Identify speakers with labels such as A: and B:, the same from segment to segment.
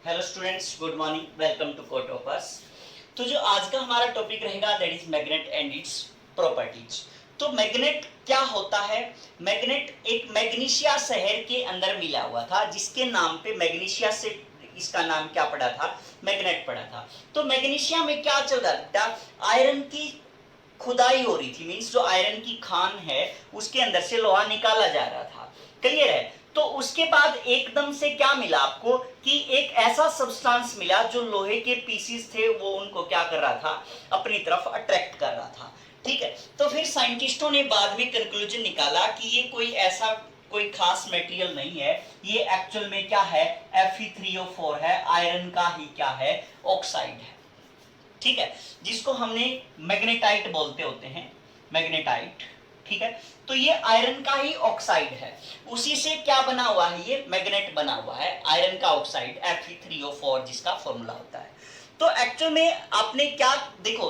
A: Hello students, good morning, welcome to Kotopus. तो जो आज का हमारा टॉपिक रहेगा that is magnet and its properties. तो मैग्नेट क्या होता है? मैग्नेट एक मैग्नीशिया शहर के अंदर मिला हुआ था, जिसके नाम पे मैग्नीशिया से इसका नाम क्या पड़ा था? मैग्नेट पड़ा था। तो मैग्नीशिया में क्या चल रहा था? आयरन की खुदाई हो रही थी, मींस जो आयरन की खान है उसके अंदर से लोहा निकाला जा रहा था। क्लियर है? तो उसके बाद एकदम से क्या मिला आपको कि एक ऐसा सब्सटेंस मिला जो लोहे के पीसीस थे, वो उनको क्या कर रहा था? अपनी तरफ अट्रैक्ट कर रहा था। ठीक है, तो फिर साइंटिस्टों ने बाद में कंक्लूजन निकाला कि ये कोई खास मटेरियल नहीं है, ये एक्चुअल में क्या है? Fe3O4 है, आयरन का ही क्या है? ऑक्साइड है। ठीक है, जिसको हमने मैग्नेटाइट बोलते होते हैं, मैग्नेटाइट। ठीक है, तो ये आयरन का ही ऑक्साइड है, उसी से क्या बना हुआ है? ये मैग्नेट बना हुआ है, आयरन का ऑक्साइड Fe3O4 जिसका फॉर्मूला होता है। तो एक्चुअल में आपने क्या देखो,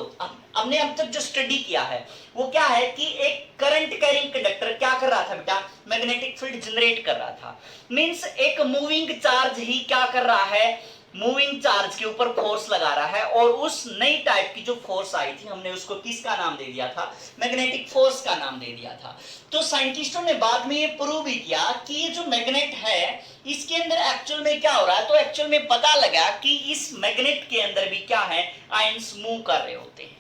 A: हमने अब तक जो स्टडी किया है वो क्या है कि एक करंट कैरिंग कंडक्टर क्या कर रहा था बेटा? मैग्नेटिक फील्ड जनरेट कर रहा था। मींस एक मूविंग चार्ज ही क्या कर रहा है? मूविंग चार्ज के ऊपर फोर्स लगा रहा है, और उस नई टाइप की जो फोर्स आई थी हमने उसको किसका नाम दे दिया था? मैग्नेटिक फोर्स का नाम दे दिया था। तो साइंटिस्टों ने बाद में ये प्रूव भी किया कि ये जो मैग्नेट है इसके अंदर एक्चुअल में क्या हो रहा है। तो एक्चुअल में पता लगा कि इस मैग्नेट के अंदर भी क्या है? आयंस मूव कर रहे होते हैं।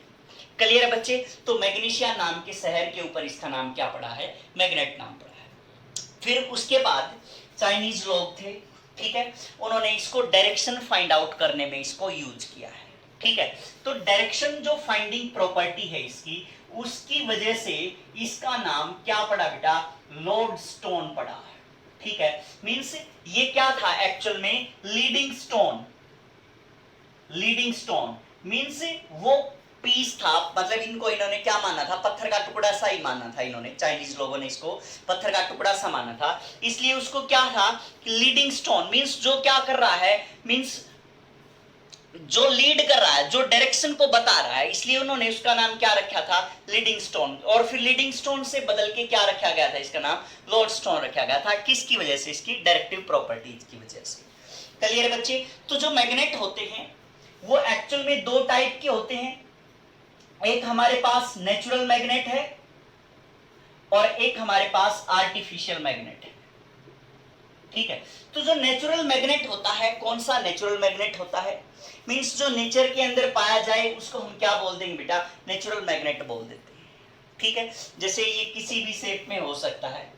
A: क्लियर है बच्चे? तो मैग्नीशिया नाम के शहर के ऊपर इसका नाम क्या पड़ा है? मैग्नेट नाम पड़ा है। फिर उसके बाद चाइनीज लोग थे, ठीक है, उन्होंने इसको डायरेक्शन फाइंड आउट करने में इसको यूज किया है। ठीक है, तो डायरेक्शन जो फाइंडिंग प्रॉपर्टी है इसकी, उसकी वजह से इसका नाम क्या पड़ा बेटा? लोडस्टोन पड़ा है। ठीक है, मींस ये क्या था एक्चुअल में? Leading stone. Leading stone means वो पीस था, मतलब इनको इन्होंने क्या माना था? पत्थर का टुकड़ा सा ही माना था इन्होंने, चाइनीज लोगों ने इसको पत्थर का टुकड़ा सा माना था। इसलिए उसको क्या था? लीडिंग स्टोन मींस जो क्या कर रहा है? मींस जो लीड कर रहा है, जो डायरेक्शन को बता रहा है, इसलिए उन्होंने उसका नाम क्या रखा था? Leading stone. और फिर लीडिंग स्टोन से बदल के क्या रखा गया था? इसका नाम लोडस्टोन रखा गया था। किसकी वजह से? इसकी डायरेक्टिव प्रॉपर्टीज की वजह से। क्लियर बच्चे? तो जो मैग्नेट होते हैं वो एक्चुअल में दो टाइप के होते हैं। एक हमारे पास नेचुरल मैग्नेट है और एक हमारे पास आर्टिफिशियल मैग्नेट है। ठीक है, तो जो नेचुरल मैग्नेट होता है, कौन सा नेचुरल मैग्नेट होता है? मींस जो नेचर के अंदर पाया जाए उसको हम क्या बोल देंगे बेटा? नेचुरल मैग्नेट बोल देते हैं। ठीक है, जैसे ये किसी भी शेप में हो सकता है,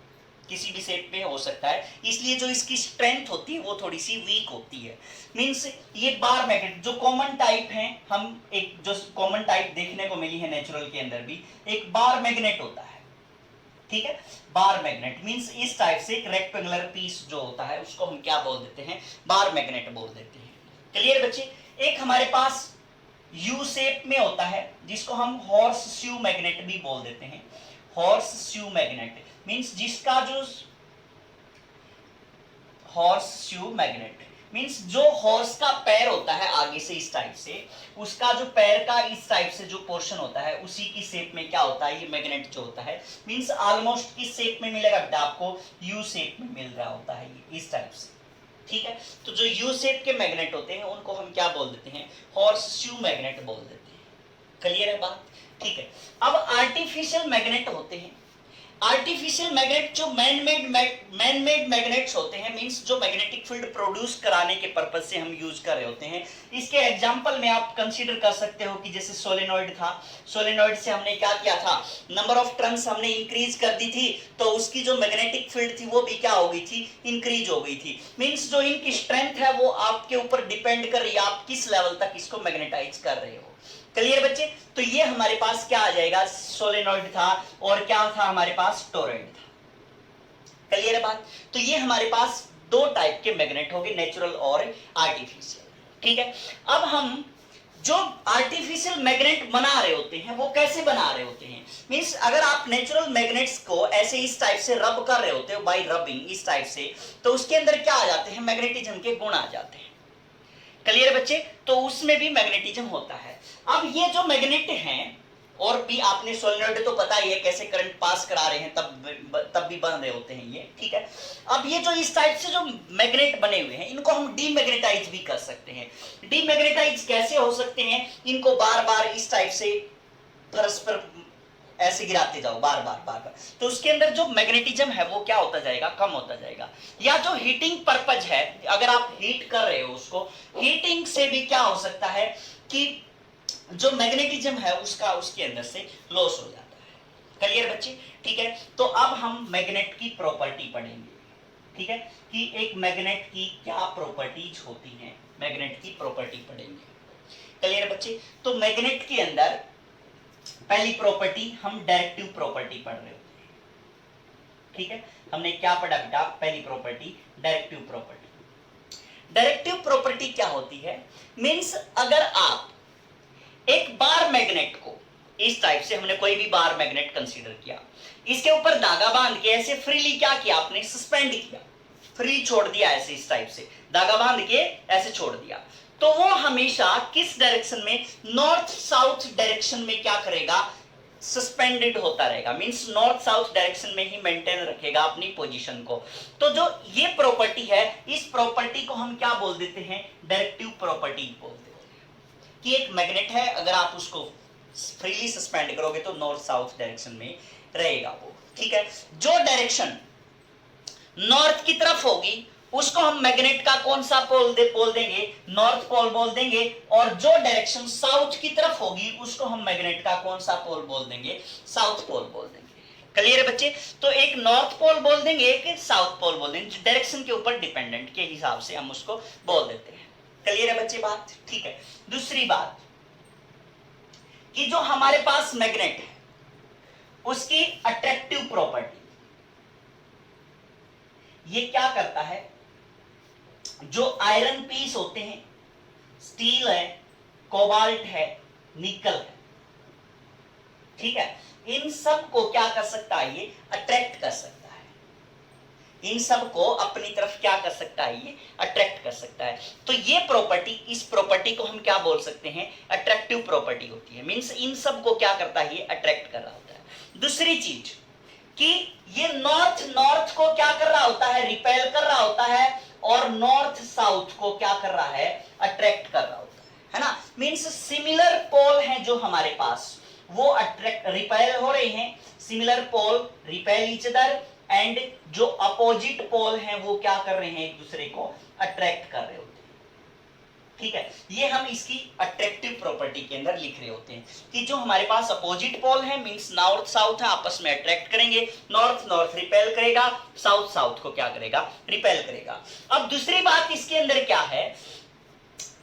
A: किसी भी शेप में हो सकता है, इसलिए जो इसकी स्ट्रेंथ होती है वो थोड़ी सी वीक होती है। मींस ये बार मैग्नेट जो कॉमन टाइप है, हम एक जो कॉमन टाइप देखने को मिली है नेचुरल के अंदर भी, एक बार मैग्नेट होता है। ठीक है, बार मैग्नेट मींस इस टाइप से एक रेक्टेंगुलर पीस जो होता है उसको हम क्या बोल देते हैं? बार मैग्नेट बोल देते हैं। क्लियर बच्चे? एक हमारे पास यू शेप में होता है जिसको हम हॉर्स शू मैग्नेट भी बोल देते हैं। हॉर्स शू मैग्नेट मींस जिसका जो हॉर्स शू मैग्नेट मींस जो हॉर्स का पैर होता है आगे से इस टाइप से, उसका जो पैर का इस टाइप से जो पोर्शन होता है उसी की शेप में क्या होता है? ये मैग्नेट जो होता है मींस ऑलमोस्ट किस शेप में मिलेगा बेटा आपको? यू शेप में मिल रहा होता है ये इस टाइप से। ठीक है, तो जो यू शेप के मैग्नेट होते हैं उनको हम क्या बोल देते हैं? हॉर्स शू मैग्नेट बोल देते हैं। क्लियर है बात? ठीक है, अब आर्टिफिशियल मैग्नेट होते हैं। आर्टिफिशियल मैग्नेट जो मैन मेड मैग्नेट्स होते हैं, मींस जो मैग्नेटिक फील्ड प्रोड्यूस कराने के पर्पज से हम यूज कर रहे होते हैं। इसके एग्जांपल में आप कंसीडर कर सकते हो कि जैसे सोलेनॉइड था, सोलेनॉइड से हमने क्या किया था? नंबर ऑफ टर्न्स हमने इंक्रीज कर दी थी, तो उसकी जो मैग्नेटिक फील्ड थी वो भी क्या हो गई थी? इंक्रीज हो गई थी। मींस जो इनकी स्ट्रेंथ है वो आपके ऊपर डिपेंड कर रही है, आप किस लेवल तक इसको मैग्नेटाइज कर रहे हो। क्लियर बच्चे? तो ये हमारे पास क्या आ जाएगा? सोलेनॉइड था, और क्या था हमारे पास? टोरॉइड था। क्लियर है बात? तो ये हमारे पास दो टाइप के मैग्नेट हो गए, नेचुरल और आर्टिफिशियल। ठीक है, अब हम जो आर्टिफिशियल मैग्नेट बना रहे होते हैं वो कैसे बना रहे होते हैं? मींस अगर आप नेचुरल मैग्नेट्स को ऐसे इस टाइप से रब कर रहे होते हो बाय रबिंग इस टाइप से, तो उसके अंदर क्या आ जाते हैं? मैग्नेटिज्म के गुण आ जाते हैं। क्लियर बच्चे? तो उसमें भी मैग्नेटिज्म होता है। अब ये जो मैग्नेट हैं और भी आपने सोलेनोइड तो पता ही है कैसे करंट पास करा रहे हैं, तब भी बन रहे होते हैं ये, ठीक है। अब ये जो इस टाइप से जो मैग्नेट बने हुए हैं इनको हम डीमैग्नेटाइज भी कर सकते हैं। डीमैग्नेटाइज कैसे हो सकते हैं? इनको बार बार इस टाइप से परस्पर ऐसे गिराते जाओ बार बार, तो उसके अंदर जो मैग्नेटिज्म है वो क्या होता जाएगा? कम होता जाएगा। या जो हीटिंग पर्पज है, अगर आप हीट कर रहे हो उसको, हीटिंग से भी क्या हो सकता है कि जो मैग्नेटिज्म है उसका उसके अंदर से लॉस हो जाता है। क्लियर बच्चे? ठीक है, तो अब हम मैग्नेट की प्रॉपर्टी पढ़ेंगे, ठीक है, कि एक मैग्नेट की क्या प्रॉपर्टीज होती हैं, मैग्नेट की प्रॉपर्टी पढ़ेंगे। क्लियर बच्चे? तो मैग्नेट के अंदर पहली प्रॉपर्टी हम डायरेक्टिव प्रॉपर्टी पढ़ रहे होते हैं, ठीक है। हमने क्या पढ़ा बेटा? पहली property directive property. Directive property क्या होती है? मींस अगर आप एक बार मैग्नेट को इस टाइप से, हमने कोई भी बार मैग्नेट कंसीडर किया, इसके ऊपर धागा बांध के ऐसे फ्रीली क्या किया आपने? सस्पेंड किया, फ्री छोड़ दिया ऐसे, इस टाइप से धागा बांध के ऐसे छोड़ दिया, तो वो हमेशा किस डायरेक्शन में? नॉर्थ साउथ डायरेक्शन में क्या करेगा? सस्पेंडेड होता रहेगा। मींस नॉर्थ साउथ डायरेक्शन में ही मेंटेन रखेगा अपनी पोजीशन को। तो जो ये प्रॉपर्टी है, इस प्रॉपर्टी को हम क्या बोल देते हैं? डायरेक्टिव प्रॉपर्टी बोल देते हैं। कि एक मैग्नेट है, अगर आप उसको फ्रीली सस्पेंड करोगे तो नॉर्थ साउथ डायरेक्शन में रहेगा वो, ठीक है। जो डायरेक्शन नॉर्थ की तरफ होगी उसको हम मैग्नेट का कौन सा पोल बोल देंगे? नॉर्थ पोल बोल देंगे। और जो डायरेक्शन साउथ की तरफ होगी उसको हम मैग्नेट का कौन सा पोल बोल देंगे? साउथ पोल बोल देंगे। क्लियर है बच्चे? तो एक नॉर्थ पोल बोल देंगे, एक साउथ पोल बोल देंगे, डायरेक्शन के ऊपर डिपेंडेंट के हिसाब से हम उसको बोल देते हैं। क्लियर है बच्चे बात? ठीक है। दूसरी बात कि जो हमारे पास मैग्नेट है उसकी अट्रैक्टिव प्रॉपर्टी, ये क्या करता है? जो आयरन पीस होते हैं, स्टील है, कोबाल्ट है, निकल है, ठीक है, इन सब को क्या कर सकता है? ये अट्रैक्ट कर सकता है। इन सब को अपनी तरफ क्या कर सकता है? ये अट्रैक्ट कर सकता है। तो ये प्रॉपर्टी, इस प्रॉपर्टी को हम क्या बोल सकते हैं? अट्रैक्टिव प्रॉपर्टी होती है। मींस इन सब को क्या करता है? ये अट्रैक्ट कर रहा होता है। दूसरी चीज कि ये नॉर्थ को क्या कर रहा होता है? रिपेल कर रहा होता है, और नॉर्थ साउथ को क्या कर रहा है? अट्रैक्ट कर रहा होता है ना। मींस सिमिलर पोल हैं जो हमारे पास, वो अट्रैक्ट रिपेल हो रहे हैं। Similar pole repel each other, and जो अपोजिट पोल हैं वो क्या कर रहे हैं? एक दूसरे को अट्रैक्ट कर रहे होते हैं, ठीक है। ये हम इसकी अट्रैक्टिव प्रॉपर्टी के अंदर लिख रहे होते हैं कि जो हमारे पास अपोजिट पोल है, मींस नॉर्थ साउथ है, आपस में अट्रैक्ट करेंगे। नॉर्थ रिपेल करेगा, साउथ को क्या करेगा? रिपेल करेगा। अब दूसरी बात इसके अंदर क्या है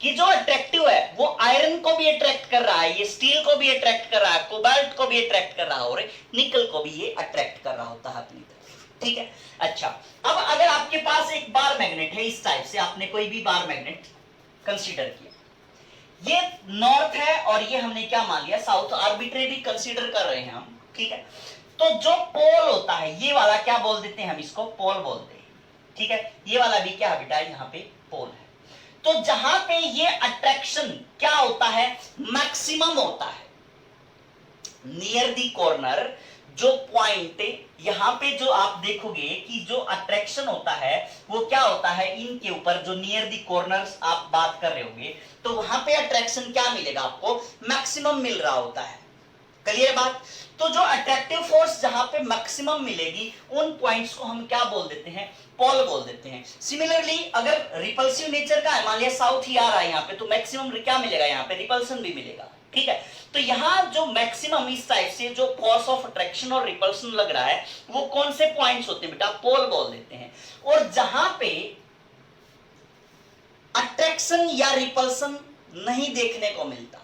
A: कि जो अट्रैक्टिव है वो आयरन को भी अट्रैक्ट कर रहा है, ये स्टील को भी अट्रैक्ट कर रहा है, कोबाल्ट को भी अट्रैक्ट कर रहा है, और निकल को भी ये अट्रैक्ट कर रहा होता है अपनी तरफ, ठीक है। अच्छा, अब अगर आपके पास एक बार मैग्नेट है इस टाइप से, आपने कोई भी बार मैग्नेट कंसीडर किया, ये नॉर्थ है और ये हमने क्या मान लिया? साउथ। आर्बिट्रेरी कंसीडर कर रहे हैं हम, ठीक है। तो जो पोल होता है ये वाला क्या बोल देते हैं? हम इसको पोल बोलते हैं, ठीक है। ये वाला भी क्या बेटा? यहाँ पे पोल है। तो जहां पे ये अट्रैक्शन क्या होता है? मैक्सिमम होता है नियर दी कॉर्नर। जो पॉइंट यहां पे जो आप देखोगे कि जो अट्रैक्शन होता है वो क्या होता है? इनके ऊपर जो नियर दी कॉर्नर्स आप बात कर रहे होंगे, तो वहां पे अट्रैक्शन क्या मिलेगा आपको? मैक्सिमम मिल रहा होता है। क्लियर बात? तो जो अट्रैक्टिव फोर्स जहां पे मैक्सिमम मिलेगी उन पॉइंट्स को हम क्या बोल देते हैं? पोल बोल देते हैं। सिमिलरली अगर रिपल्सिव नेचर का है, मान लिया साउथ ही आ रहा है यहाँ पे, तो मैक्सिमम क्या मिलेगा? यहाँ पे रिपल्सन भी मिलेगा, ठीक है। तो यहां जो मैक्सिमम इस टाइप से जो फोर्स ऑफ अट्रैक्शन और रिपल्सन लग रहा है वो कौन से पॉइंट्स होते हैं बेटा? पोल बोल देते हैं। और जहां पे अट्रैक्शन या रिपल्सन नहीं देखने को मिलता,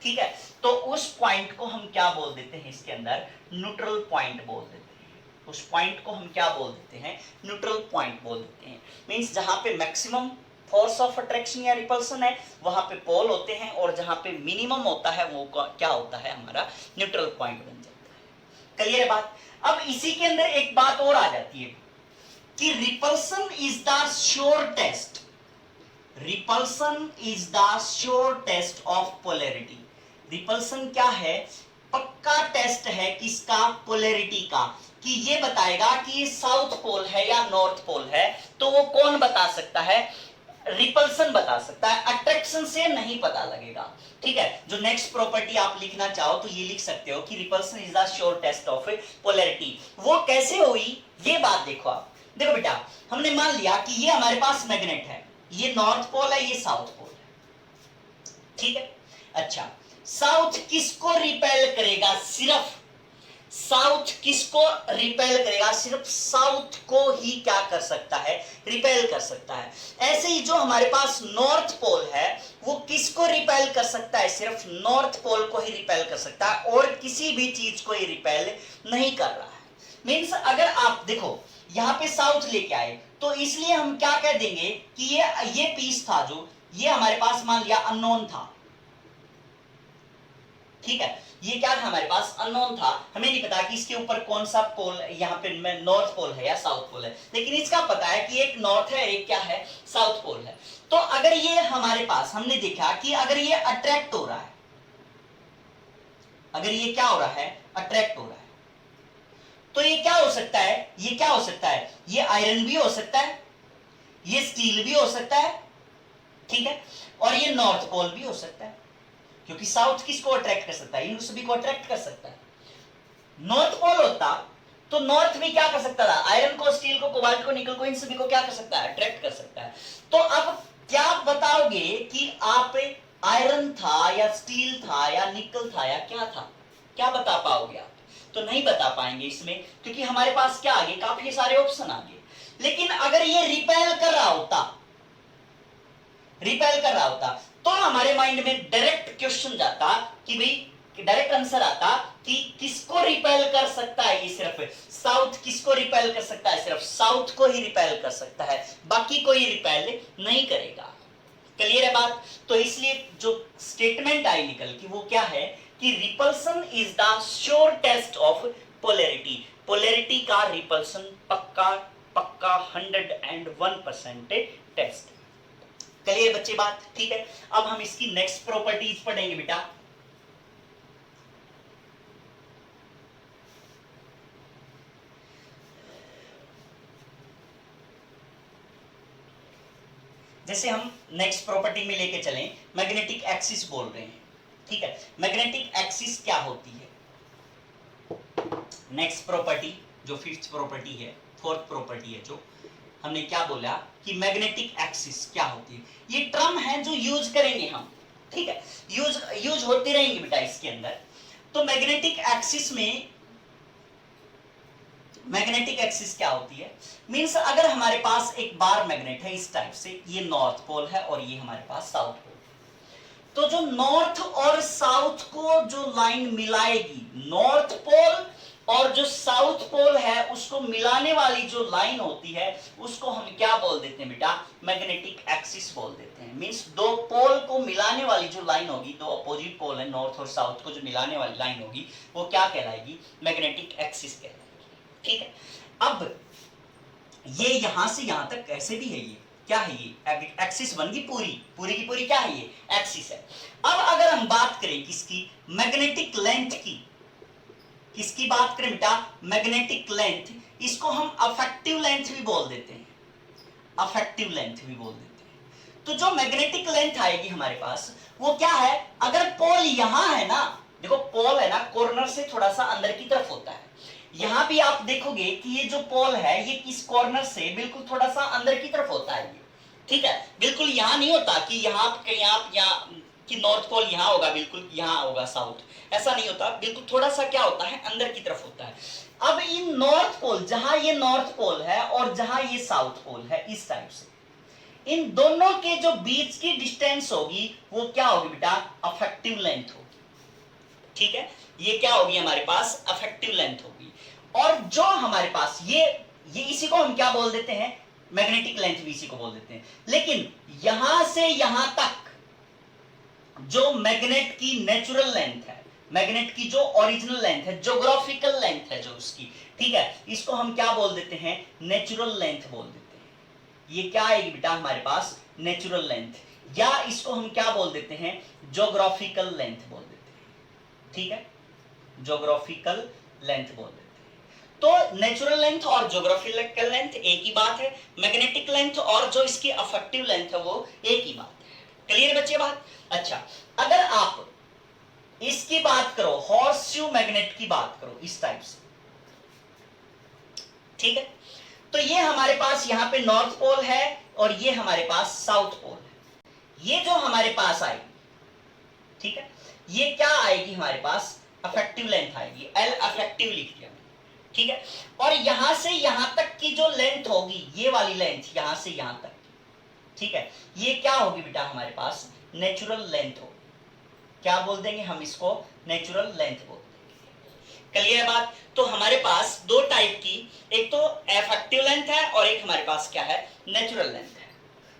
A: ठीक है, तो उस पॉइंट को हम क्या बोल देते हैं? इसके अंदर न्यूट्रल पॉइंट बोल देते हैं। उस पॉइंट को हम क्या बोल देते हैं? न्यूट्रल पॉइंट बोल देते हैं। मींस जहां पे मैक्सिमम फोर्स ऑफ अट्रैक्शन या रिपल्सन है वहां पे पोल होते हैं, और जहां पे मिनिमम होता है वो क्या होता है? हमारा न्यूट्रल पॉइंट बन जाता है। क्लियर है बात? अब इसी के अंदर एक बात और आ जाती है कि repulsion is the sure test. Repulsion is the sure test of polarity. Repulsion क्या है? पक्का टेस्ट है किसका, पोलैरिटी का, कि ये बताएगा कि ये साउथ पोल है या नॉर्थ पोल है। तो वो कौन बता सकता है, रिपल्सन बता सकता है, अट्रैक्शन से नहीं पता लगेगा। ठीक है, जो नेक्स्ट प्रॉपर्टी आप लिखना चाहो तो ये लिख सकते हो कि repulsion is the sure test of polarity. वो कैसे हुई ये बात देखो आप। देखो बेटा, हमने मान लिया कि ये हमारे पास मैग्नेट है, ये नॉर्थ पोल है, ये साउथ पोल है। ठीक है, अच्छा साउथ किसको रिपेल करेगा, सिर्फ साउथ किसको रिपेल करेगा, सिर्फ साउथ को ही क्या कर सकता है, रिपेल कर सकता है। ऐसे ही जो हमारे पास नॉर्थ पोल है वो किसको रिपेल कर सकता है, सिर्फ नॉर्थ पोल को ही रिपेल कर सकता है और किसी भी चीज को ही रिपेल नहीं कर रहा है। मींस अगर आप देखो यहां पे साउथ लेके आए तो इसलिए हम क्या कह देंगे कि ये पीस था जो ये हमारे पास मान लिया अननोन था। ठीक है, ये क्या था हमारे पास, अननोन था, हमें नहीं पता कि इसके ऊपर कौन सा पोल यहाँ पे नॉर्थ पोल है या साउथ पोल है, लेकिन इसका पता है कि एक नॉर्थ है एक क्या है, साउथ पोल है। तो अगर ये हमारे पास हमने देखा कि अगर ये अट्रैक्ट हो रहा है, अगर ये क्या हो रहा है, अट्रैक्ट हो रहा है, तो ये क्या हो सकता है, ये क्या हो सकता है, ये आयरन भी हो सकता है, ये स्टील भी हो सकता है। ठीक है, और ये नॉर्थ पोल भी हो सकता है, क्योंकि साउथ किसको अट्रैक्ट कर सकता है, इन सभी को अट्रैक्ट कर सकता है। नॉर्थ पोल होता तो नॉर्थ भी क्या कर सकता था, आयरन को, स्टील को, कोबाल्ट को, निकल को, इन सभी को क्या कर सकता है, अट्रैक्ट कर सकता है। तो अब क्या बताओगे कि आप आयरन था या स्टील था या निकल था या क्या था, क्या बता पाओगे आप, तो नहीं बता पाएंगे इसमें, क्योंकि हमारे पास क्या आगे काफी सारे ऑप्शन आगे। लेकिन अगर ये रिपेल कर रहा होता, रिपेल कर रहा होता, तो हमारे माइंड में डायरेक्ट क्वेश्चन जाता कि भाई, डायरेक्ट आंसर आता कि किसको रिपेल कर सकता है, ये सिर्फ साउथ किसको रिपेल कर सकता है, सिर्फ साउथ को ही रिपेल कर सकता है, बाकी कोई रिपेल नहीं करेगा। क्लियर है बात। तो इसलिए जो स्टेटमेंट आई निकल कि वो क्या है कि repulsion is the sure test of polarity, polarity का रिपल्सन पक्का पक्का 101% टेस्ट। क्लियर बच्चे बात, ठीक है। अब हम इसकी नेक्स्ट प्रॉपर्टीज पढ़ेंगे बेटा। जैसे हम नेक्स्ट प्रॉपर्टी में लेके चलें, मैग्नेटिक एक्सिस बोल रहे हैं, ठीक है। मैग्नेटिक एक्सिस क्या होती है, नेक्स्ट प्रॉपर्टी जो फिफ्थ प्रॉपर्टी है, फोर्थ प्रॉपर्टी है, जो हमने क्या बोला कि मैग्नेटिक एक्सिस क्या होती है। ये टर्म है जो यूज करेंगे हम, ठीक है, यूज होती रहेंगे बेटा इसके अंदर। तो मैग्नेटिक एक्सिस में, मैग्नेटिक एक्सिस क्या होती है, मींस अगर हमारे पास एक बार मैग्नेट है इस टाइप से, ये नॉर्थ पोल है और ये हमारे पास साउथ पोल, तो जो नॉर्थ और साउथ को जो लाइन मिलाएगी, नॉर्थ पोल और जो साउथ पोल है उसको मिलाने वाली जो लाइन होती है उसको हम क्या बोल देते हैं बेटा, मैग्नेटिक एक्सिस बोल देते हैं। मींस दो पोल को मिलाने वाली जो लाइन होगी, दो अपोजिट पोल है नॉर्थ और साउथ को जो मिलाने वाली लाइन होगी वो क्या कहलाएगी, मैग्नेटिक एक्सिस कहलाएगी, ठीक है। अब ये यहां से यहां तक कैसे भी है, ये क्या है, ये एक्सिस बन गई पूरी पूरी की पूरी, क्या है ये, एक्सिस है। अब अगर हम बात करें किसकी, मैग्नेटिक लेंथ की, किसकी बात करें बेटा, मैग्नेटिक लेंथ, इसको हम अफेक्टिव लेंथ भी बोल देते हैं, अफेक्टिव लेंथ भी बोल देते हैं। तो जो मैग्नेटिक लेंथ आएगी हमारे पास वो क्या है, अगर पोल यहां है ना, देखो पोल है ना कॉर्नर से थोड़ा सा अंदर की तरफ होता है, यहां भी आप देखोगे कि ये जो पोल है ये इस कॉर्नर से बिल्कुल थोड़ा सा अंदर की तरफ होता है, ठीक है, बिल्कुल यहां नहीं होता कि यहां कहीं आप यहां कि नॉर्थ पोल यहां होगा, बिल्कुल यहां होगा साउथ, ऐसा नहीं होता, बिल्कुल थोड़ा सा क्या होता है, अंदर की तरफ होता है। अब इन नॉर्थ पोल, जहां ये नॉर्थ पोल है और जहां ये साउथ पोल है, इस टाइप से इन दोनों के जो बीच की डिस्टेंस होगी वो क्या होगी बेटा, अफेक्टिव लेंथ होगी, ठीक है। ये क्या होगी हमारे पास, अफेक्टिव लेंथ होगी। और जो हमारे पास ये इसी को हम क्या बोल देते हैं, मैग्नेटिक लेंथ भी इसी को बोल देते हैं। लेकिन यहां से यहां तक जो मैग्नेट की नेचुरल लेंथ है, मैग्नेट की जो ओरिजिनल लेंथ है, ज्योग्राफिकल लेंथ है जो उसकी, ठीक है, इसको हम क्या बोल देते हैं, नेचुरल लेंथ बोल देते हैं। ये क्या आएगी बेटा हमारे पास, नेचुरल लेंथ, या इसको हम क्या बोल देते हैं, ज्योग्राफिकल लेंथ बोल देते हैं, ठीक है। ज्योग्राफिकल लेंथ बोल देते हैं। तो नेचुरल लेंथ और ज्योग्राफिकल लेंथ एक ही बात है, मैग्नेटिक लेंथ और जो इसकी अफेक्टिव लेंथ है वो एक ही बात है। क्लियर बच्चे बात? अच्छा, अगर आप इसकी बात करो, हॉर्सशू मैग्नेट की बात करो इस टाइप से, ठीक है, तो ये हमारे पास यहां पे नॉर्थ पोल है और ये हमारे पास साउथ पोल है। ये जो हमारे पास आएगी, ठीक है, ये क्या आएगी हमारे पास, अफेक्टिव लेंथ आएगी, एल अफेक्टिव लिख दिया, ठीक है। और यहां से यहां तक की जो लेंथ होगी, ये वाली लेंथ यहां से यहां तक, ठीक है, ये क्या होगी बेटा हमारे पास, नेचुरल लेंथ होगी। क्या बोल देंगे हम इसको, नेचुरल लेंथ बोल देंगे। क्लियर बात? तो हमारे पास दो टाइप की, एक तो अफेक्टिव लेंथ है और एक हमारे पास क्या है, नेचुरल लेंथ है।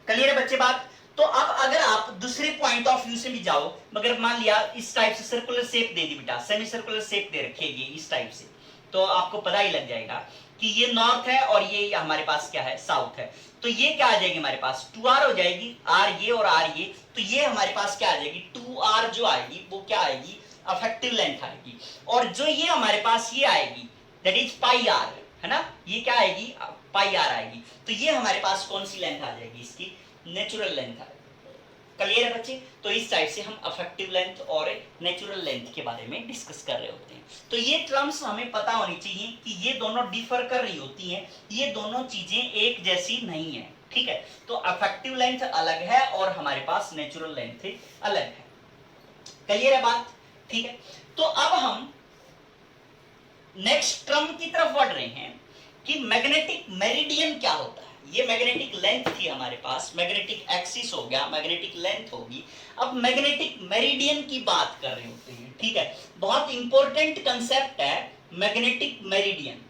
A: क्लियर है बच्चे बात? तो अब अगर आप दूसरे पॉइंट ऑफ व्यू से भी जाओ, मगर मान लिया इस टाइप से सर्कुलर शेप दे दी बेटा, सेमी सर्कुलर शेप दे रखेगी इस टाइप से, तो आपको पता ही लग जाएगा कि ये नॉर्थ है और ये हमारे पास क्या है, साउथ है। तो ये क्या आ जाएगी हमारे पास, 2r हो जाएगी, r ये और r ये, तो ये हमारे पास क्या आ जाएगी, 2r जो आएगी वो क्या आएगी, अफेक्टिव लेंथ आएगी। और जो ये हमारे पास ये आएगी, दैट इज पाई r, है ना, ये क्या आएगी, पाई r आएगी। तो ये हमारे पास कौन सी लेंथ आ जाएगी, इसकी नेचुरल लेंथ आएगी। क्लियर है बच्चे? तो इस टाइप से हम अफेक्टिव लेंथ और नेचुरल लेंथ के बारे में डिस्कस कर रहे होते हैं। तो ये टर्म्स हमें पता होनी चाहिए कि ये दोनों डिफर कर रही होती हैं, ये दोनों चीजें एक जैसी नहीं है, ठीक है। तो अफेक्टिव लेंथ अलग है और हमारे पास नेचुरल लेंथ अलग है। क्लियर है बात? ठीक है, तो अब हम नेक्स्ट टर्म की तरफ बढ़ रहे हैं कि मैग्नेटिक मेरिडियन क्या होता है। ये मैग्नेटिक लेंथ थी हमारे पास, मैग्नेटिक एक्सिस हो गया, मैग्नेटिक लेंथ होगी। अब मैग्नेटिक मेरिडियन की बात कर रहे होते हैं, ठीक है। बहुत इंपॉर्टेंट कंसेप्ट है मैग्नेटिक मेरिडियन।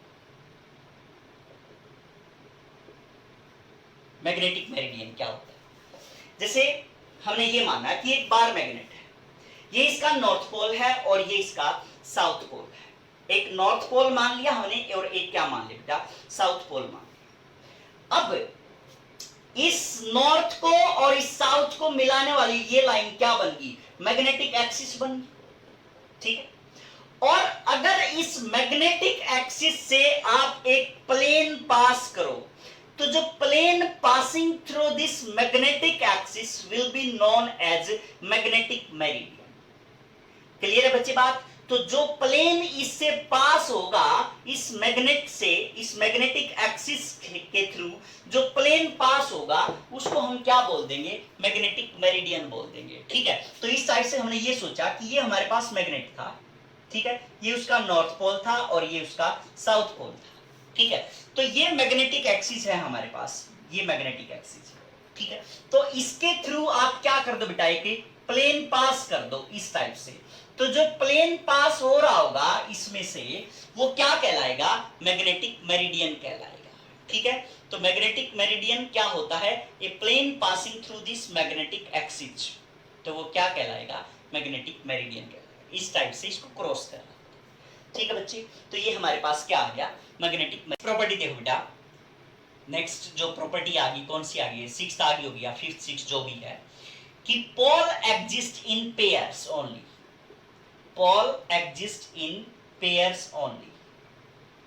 A: मैग्नेटिक मेरिडियन क्या होता है, जैसे हमने ये माना कि एक बार मैग्नेट है, ये इसका नॉर्थ पोल है और ये इसका साउथ पोल है। एक नॉर्थ पोल मान लिया हमने और एक क्या मान लिया बेटा, साउथ पोल मान लिया। अब इस नॉर्थ को और इस साउथ को मिलाने वाली ये लाइन क्या बन गई, मैग्नेटिक एक्सिस बन गई, ठीक है। और अगर इस मैग्नेटिक एक्सिस से आप एक प्लेन पास करो, तो जो plane passing through this magnetic axis will be known as magnetic meridian. Clear है बच्चे बात? तो जो प्लेन इससे पास होगा, इस मैग्नेट से, इस मैग्नेटिक एक्सिस के थ्रू जो प्लेन पास होगा उसको हम क्या बोल देंगे, मैग्नेटिक मेरिडियन बोल देंगे, ठीक है। तो इस साइड से हमने ये सोचा कि ये हमारे पास मैग्नेट था, ठीक है, ये उसका नॉर्थ पोल था और ये उसका साउथ पोल था, ठीक है। तो ये मैग्नेटिक एक्सिस है हमारे पास, ये मैग्नेटिक एक्सिस, ठीक है। तो इसके थ्रू आप क्या कर दो बेटा, एक प्लेन पास कर दो इस टाइप से। तो जो प्लेन पास हो रहा होगा इसमें से, वो क्या कहलाएगा, मैग्नेटिक मेरिडियन कहलाएगा, ठीक है। तो मैग्नेटिक मेरिडियन क्या होता है, a plane passing through this magnetic axis, तो वो क्या कहलाएगा, मैग्नेटिक मेरिडियन कहलाएगा। इस टाइप से इसको क्रॉस करना, ठीक है बच्चे। तो ये हमारे पास क्या आ गया, मैग्नेटिक प्रॉपर्टी। देखो बेटा, नेक्स्ट जो प्रॉपर्टी आ गई, कौन सी आ गई, सिक्स्थ आ गई होगी या फिफ्थ सिक्स्थ जो भी है, कि pole exist in pairs only, pole exist in pairs only,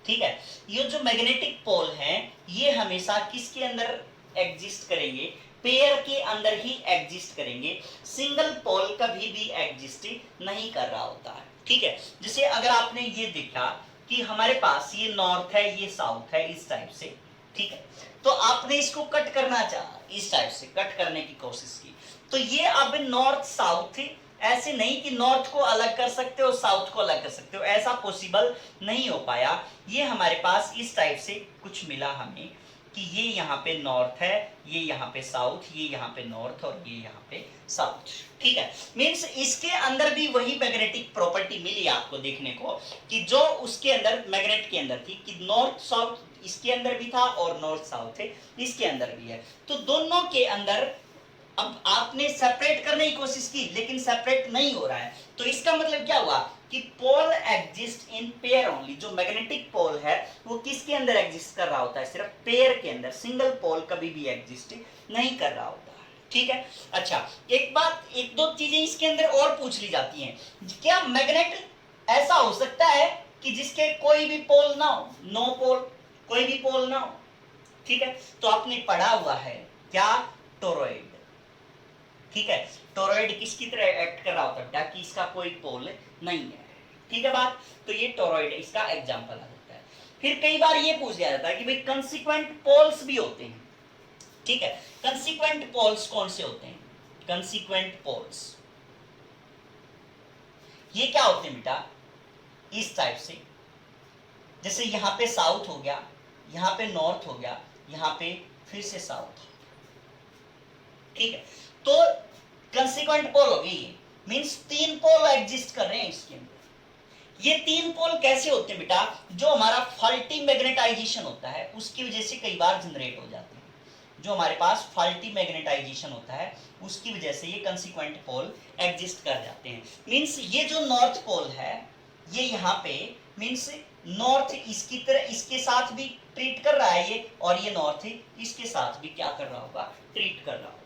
A: ठीक है। ये जो मैग्नेटिक पोल है ये हमेशा किसके अंदर एग्जिस्ट करेंगे, पेयर के अंदर ही एग्जिस्ट करेंगे, सिंगल पोल कभी भी एग्जिस्ट नहीं कर रहा होता है, ठीक है। जैसे अगर आपने ये देखा कि हमारे पास ये नॉर्थ है, ये साउथ है, इस टाइप से, ठीक है, तो आपने इसको कट करना चाहा, इस टाइप से कट करने की कोशिश की, तो ये अब नॉर्थ साउथ, ऐसे नहीं कि नॉर्थ को अलग कर सकते हो साउथ को अलग कर सकते हो, ऐसा पॉसिबल नहीं हो पाया। ये हमारे पास इस टाइप से कुछ मिला हमें कि ये यहाँ पे नॉर्थ है, ये यहाँ पे साउथ, ये यहाँ पे नॉर्थ और ये यहाँ पे साउथ, ठीक है। मींस इसके अंदर भी वही मैग्नेटिक प्रॉपर्टी मिली आपको देखने को कि जो उसके अंदर मैग्नेट के अंदर थी, कि नॉर्थ साउथ इसके अंदर भी था और नॉर्थ साउथ है इसके अंदर भी है। तो दोनों के अंदर अब आपने सेपरेट करने की कोशिश की लेकिन सेपरेट नहीं हो रहा है, तो इसका मतलब क्या हुआ कि pole exist in pair only. जो मैग्नेटिक पोल है वो किसके अंदर एग्जिस्ट कर रहा होता है, सिर्फ पेयर के अंदर, सिंगल पोल कभी भी एग्जिस्ट नहीं कर रहा होता है, ठीक है। अच्छा, एक बात, एक दो चीजें इसके अंदर और पूछ ली जाती हैं, क्या मैग्नेट ऐसा हो सकता है कि जिसके कोई भी पोल ना हो, नो पोल, कोई भी पोल ना हो, ठीक है। तो आपने पढ़ा हुआ है क्या, टोरॉइड, ठीक है। टोरॉइड किसकी तरह एक्ट कर रहा होता है बेटा कि इसका कोई पोल नहीं है, ठीक है बात। तो ये टोरॉइड इसका एग्जांपल आ जाता है। फिर कई बार ये पूछ लिया जाता है कि भाई कंसीक्वेंट पोल्स भी होते हैं, ठीक है। कंसीक्वेंट पोल्स कौन से होते हैं, कंसीक्वेंट पोल्स ये क्या होते हैं बेटा, इस टाइप से, जैसे यहां पे साउथ हो गया, यहां पे नॉर्थ हो गया, यहां पे फिर से साउथ, ठीक है। तो कंसीक्वेंट पोल हो गई, मींस तीन पोल एग्जिस्ट कर रहे हैं इसके अंदर। ये तीन पोल कैसे होते हैं बेटा, जो हमारा फॉल्टी मैग्नेटाइजेशन होता है उसकी वजह से कई बार जनरेट हो जाते हैं। जो हमारे पास फॉल्टी मैग्नेटाइजेशन होता है उसकी वजह से ये कंसीक्वेंट पोल एग्जिस्ट कर जाते हैं। मींस ये जो नॉर्थ पोल है ये यहाँ पे मींस नॉर्थ इसकी तरह इसके साथ भी ट्रीट कर रहा है ये, और ये नॉर्थ इसके साथ भी क्या कर रहा होगा, ट्रीट कर रहा होगा,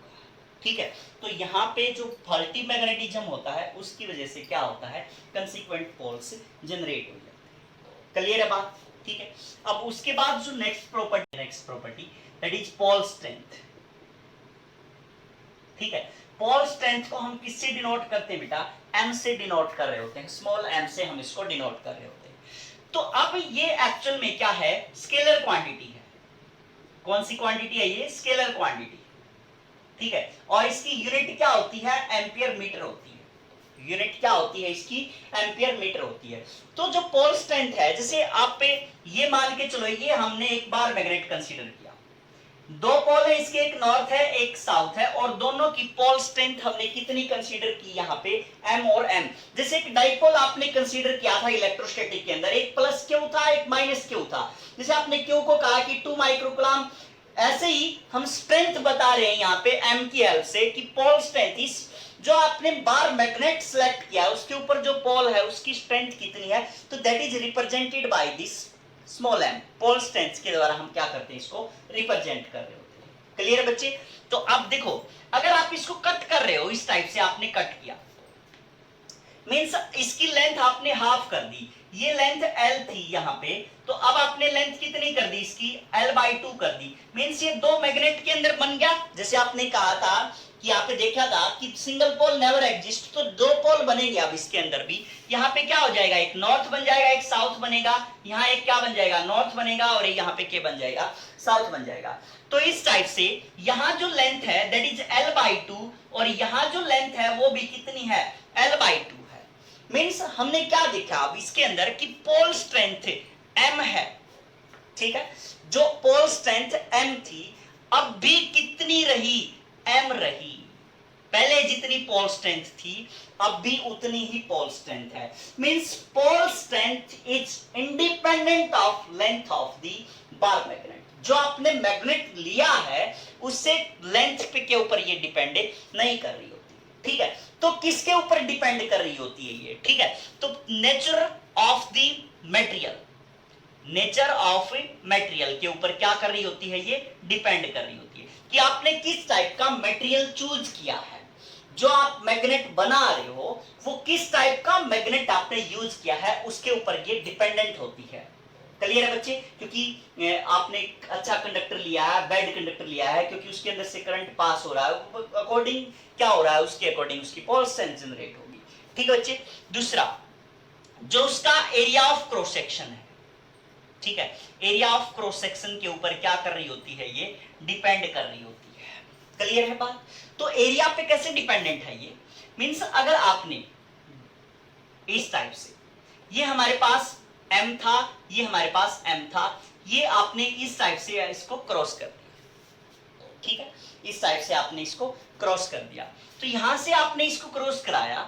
A: ठीक है। तो यहाँ पे जो फॉल्टी मैग्नेटिज्म होता है उसकी वजह से क्या होता है, कंसीक्वेंट पोल्स जनरेट हो जाते हैं। क्लियर है बात, ठीक है। अब उसके बाद जो next property that is pole strength, ठीक है। पोल स्ट्रेंथ को हम किससे डिनोट करते हैं बेटा, एम से डिनोट कर रहे होते हैं, स्मॉल एम से हम इसको डिनोट कर रहे होते हैं। तो अब ये एक्चुअल में क्या है, स्केलर क्वांटिटी है। कौन सी क्वांटिटी है ये, स्केलर क्वांटिटी, ठीक है। और इसकी यूनिट क्या होती है, एम्पियर मीटर होती है। यूनिट क्या होती है इसकी, एम्पियर मीटर होती है। तो जो पोल स्ट्रेंथ है, जैसे आप पे ये मान के चलो, ये हमने एक बार मैग्नेट कंसीडर किया, दो पोल है इसके, एक नॉर्थ है एक साउथ है, और दोनों की पोल स्ट्रेंथ हमने कितनी कंसीडर की यहाँ पे, m और m। जैसे एक डाइपोल आपने कंसीडर किया था इलेक्ट्रोस्टैटिक के अंदर, एक प्लस क्यू था एक माइनस क्यू था, जैसे आपने क्यू को कहा कि 2 माइक्रोकूलम, ऐसे ही हम स्ट्रेंथ बता रहे हैं यहाँ पे m की हेल्प से कि पोल स्ट्रेंथ इस जो आपने बार मैग्नेट सेलेक्ट किया उसके ऊपर जो पोल है उसकी स्ट्रेंथ कितनी है, तो that is represented by this small m। Pole strength के द्वारा हम क्या करते हैं, इसको रिप्रेजेंट कर रहे होते हैं। क्लियर है बच्चे। तो अब देखो, अगर आप इसको कट कर रहे हो, इस टाइप से आपने कट किया, मींस इसकी लेंथ आपने हाफ कर दी, ये लेंथ L थी यहाँ पे, तो अब आपने लेंथ कितनी कर दी इसकी, L/2 कर दी। मींस ये दो मैग्नेट के अंदर बन गया, जैसे आपने कहा था कि यहाँ पे देखा था कि सिंगल पोल नेवर एग्जिस्ट, तो दो पोल बनेंगे अब इसके अंदर भी। यहाँ पे क्या हो जाएगा, एक नॉर्थ बन जाएगा एक साउथ बनेगा, यहाँ एक क्या बन जाएगा, नॉर्थ बनेगा, और यहाँ पे क्या बन जाएगा, साउथ बन जाएगा। तो इस टाइप से यहाँ जो लेंथ है दैट इज L/2, और यहाँ जो लेंथ है वो भी कितनी है, L/2 है। मींस हमने क्या देखा अब इसके अंदर कि पोल स्ट्रेंथ m है, ठीक है। जो पोल स्ट्रेंथ m थी अब भी कितनी रही, m रही। पहले जितनी पोल स्ट्रेंथ थी अब भी उतनी ही पोल स्ट्रेंथ है। Means pole strength is independent of length of the bar magnet. जो आपने मैग्नेट लिया है उससे लेंथ पे के ऊपर ये डिपेंड नहीं कर रही होती, ठीक है। तो किसके ऊपर डिपेंड कर रही होती है ये, ठीक है। तो nature of the material, nature of material के ऊपर क्या कर रही होती है, ये डिपेंड कर रही होती है कि आपने किस टाइप का मटेरियल चूज किया है। जो आप मैग्नेट बना रहे हो वो किस टाइप का मैग्नेट आपने यूज किया है उसके ऊपर ये डिपेंडेंट होती है। क्लियर है बच्चे, क्योंकि आपने अच्छा कंडक्टर लिया है, बैड कंडक्टर लिया है, क्योंकि उसके अंदर से करंट पास हो रहा है, अकॉर्डिंग क्या हो रहा है, उसके अकॉर्डिंग उसकी पोल स्ट्रेंथ जनरेट होगी, ठीक है बच्चे। दूसरा, जो उसका एरिया ऑफ क्रॉस सेक्शन है, ठीक है, एरिया ऑफ क्रॉस सेक्शन के ऊपर क्या कर रही होती है, ये डिपेंड कर रही होती है। क्लियर है बात। तो एरिया पे कैसे डिपेंडेंट है ये, मींस अगर आपने इस टाइप से, ये हमारे पास m था, ये हमारे पास m था, ये आपने इस टाइप से इसको क्रॉस कर दिया, ठीक है, इस टाइप से आपने इसको क्रॉस कर दिया, तो यहां से आपने इसको क्रॉस कराया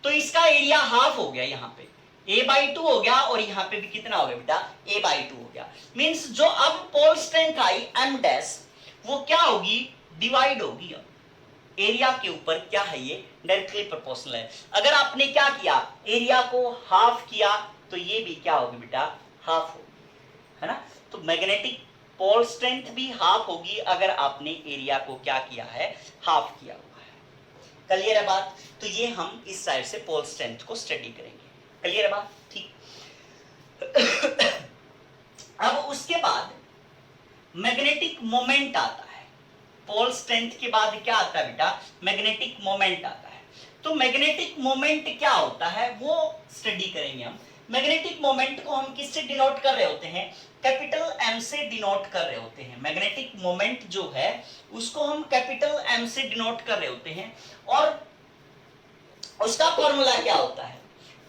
A: तो इसका एरिया हाफ हो गया, यहाँ पे a/2 हो गया, और यहाँ पे भी कितना हो गया बेटा, a/2 हो गया। मींस जो अब pole strength I m dash वो क्या होगी, डिवाइड होगी। अब एरिया के ऊपर क्या है, ये डायरेक्टली प्रोपोर्शनल है। अगर आपने क्या किया, एरिया को हाफ किया, तो ये भी क्या होगी बेटा, हाफ होगी, है ना। तो मैग्नेटिक पोल स्ट्रेंथ भी हाफ होगी अगर आपने एरिया को क्या किया है, हाफ किया हुआ है। क्लियर है बात। तो ये हम इस साइड से पोल स्ट्रेंथ को स्टडी करेंगे, क्लियर है बात? ठीक। अब उसके बाद मैग्नेटिक मोमेंट आता है। पोल स्ट्रेंथ के बाद क्या आता है बेटा? मैग्नेटिक मोमेंट आता है। तो मैग्नेटिक मोमेंट क्या होता है वो स्टडी करेंगे हम। मैग्नेटिक मोमेंट को हम किससे डिनोट कर रहे होते हैं? कैपिटल एम से डिनोट कर रहे होते हैं। मैग्नेटिक मोमेंट जो है उसको हम कैपिटल एम से डिनोट कर रहे होते हैं। और उसका फॉर्मूला क्या होता है?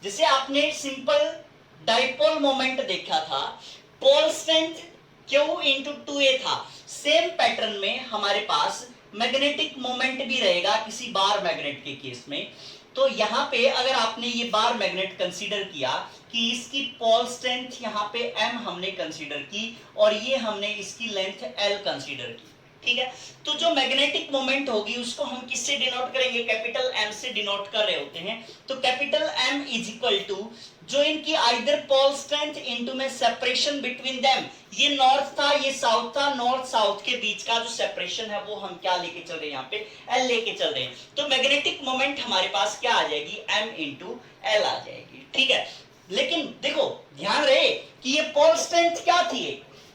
A: जैसे आपने सिंपल डाइपोल मोमेंट देखा था, pole strength Q into 2a था। सेम पैटर्न में हमारे पास मैग्नेटिक मोमेंट भी रहेगा किसी बार मैग्नेट के केस में। तो यहाँ पे अगर आपने ये बार मैग्नेट कंसीडर किया कि इसकी पोल स्ट्रेंथ यहाँ पे m हमने कंसीडर की और ये हमने इसकी लेंथ l कंसीडर की, ठीक है। तो जो मैग्नेटिक मोमेंट होगी उसको हम किससे डिनोट करेंगे? कैपिटल M से डिनोट कर रहे होते हैं। तो capital M is equal to जो इनकी आइदर पोल स्ट्रेंथ इनटू में सेपरेशन बिटवीन देम, ये नॉर्थ था ये साउथ था, नॉर्थ साउथ के बीच का जो सेपरेशन है वो हम क्या लेके चल रहे हैं? यहाँ पे L लेके चल रहे हैं। तो मैग्नेटिक मोमेंट हमारे पास क्या आ जाएगी? M इंटू L आ जाएगी, ठीक है। लेकिन देखो ध्यान रहे कि ये पोल स्ट्रेंथ क्या थी?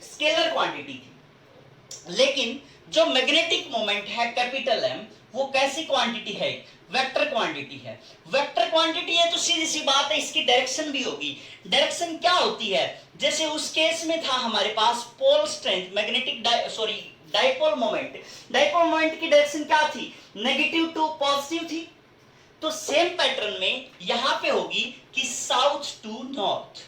A: स्केलर क्वांटिटी थी। लेकिन जो मैग्नेटिक मोमेंट है कैपिटल M वो कैसी क्वांटिटी है? वेक्टर क्वांटिटी है। वेक्टर क्वांटिटी है तो सीधी सी बात है इसकी डायरेक्शन भी होगी। डायरेक्शन क्या होती है? जैसे उस केस में था हमारे पास pole strength magnetic dipole moment. Dipole moment की डायरेक्शन क्या थी? नेगेटिव टू पॉजिटिव थी। तो सेम पैटर्न में यहां पे होगी कि south to north,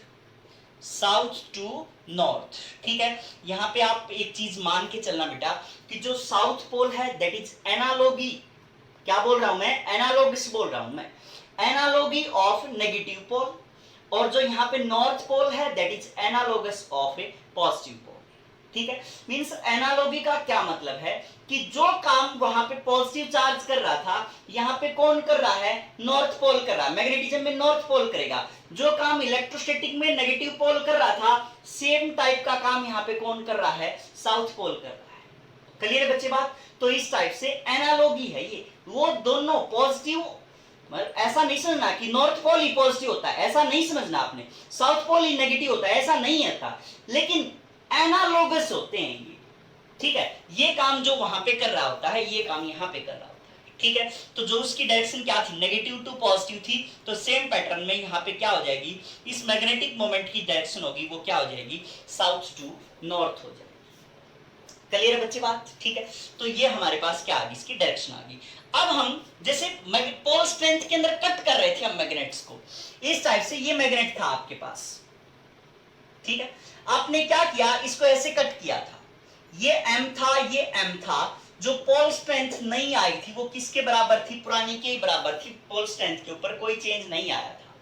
A: south to north, ठीक है। यहां पे आप एक चीज मान के चलना बेटा कि जो साउथ पोल है दैट इज एनालॉगी, क्या बोल रहा हूं मैं? एनालॉगस बोल रहा हूं मैं, एनालॉगी ऑफ नेगेटिव पोल। और जो यहां पे नॉर्थ पोल है that is analogous of a positive pole, ठीक है। मींस एनालॉगी का क्या मतलब है कि जो काम वहां पे पॉजिटिव चार्ज कर रहा था यहां पे कौन कर रहा है? नॉर्थ पोल कर रहा है। मैग्नेटिज्म में नॉर्थ पोल करेगा। जो काम इलेक्ट्रोस्टैटिक में नेगेटिव पोल कर रहा था सेम टाइप का काम यहां पे कौन कर रहा है? साउथ पोल कर रहा है। क्लियर है बच्चे बात? तो इस टाइप से एनालॉगी है ये। वो दोनों पॉजिटिव, ऐसा नहीं समझना कि नॉर्थ पोल ही पॉजिटिव होता है, ऐसा नहीं समझना आपने। साउथ पोल ही नेगेटिव होता है, ऐसा नहीं आता। लेकिन एनालॉगस होते हैं ये, ठीक है। ये काम जो वहां पे कर रहा होता है ये काम यहां पे कर रहा होता है, ठीक है। तो जो उसकी डायरेक्शन क्या थी? नेगेटिव टू पॉजिटिव थी। तो सेम पैटर्न में यहाँ पे क्या हो जाएगी? इस मैग्नेटिक मोमेंट की डायरेक्शन होगी वो क्या हो जाएगी? साउथ टू नॉर्थ हो जाएगी। क्लियर है बच्चे बात? ठीक है। तो ये हमारे पास क्या आ गई? इसकी डायरेक्शन आ गई। अब हम जैसे पोल स्ट्रेंथ के अंदर कट कर रहे थे हम मैग्नेट्स को, इस टाइप से ये मैग्नेट था आपके पास, ठीक है। आपने क्या किया? इसको ऐसे कट किया था। ये M था, ये M था। जो पोल स्ट्रेंथ नहीं आई थी वो किसके बराबर थी? पुरानी के ही बराबर थी। पोल स्ट्रेंथ के ऊपर कोई चेंज नहीं आया था।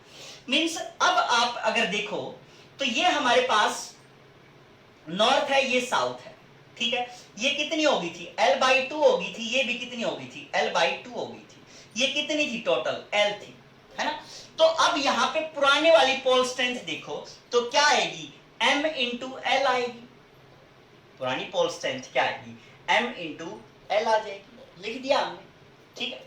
A: मींस अब आप अगर देखो तो ये हमारे पास नॉर्थ है, ये साउथ है, ठीक है। ये कितनी होगी थी? L/2 होगी थी। ये भी कितनी होगी थी? L/2 होगी थी। ये कितनी थी? टोटल L थी, है ना। तो अब यहाँ पे पुराने वाली पोल स्ट्रेंथ देखो तो क्या आएगी? M इंटू L आएगी। पुरानी पोल स्ट्रेंथ क्या आएगी? M इंटू L आ जाएगी। लिख दिया हमने, ठीक है।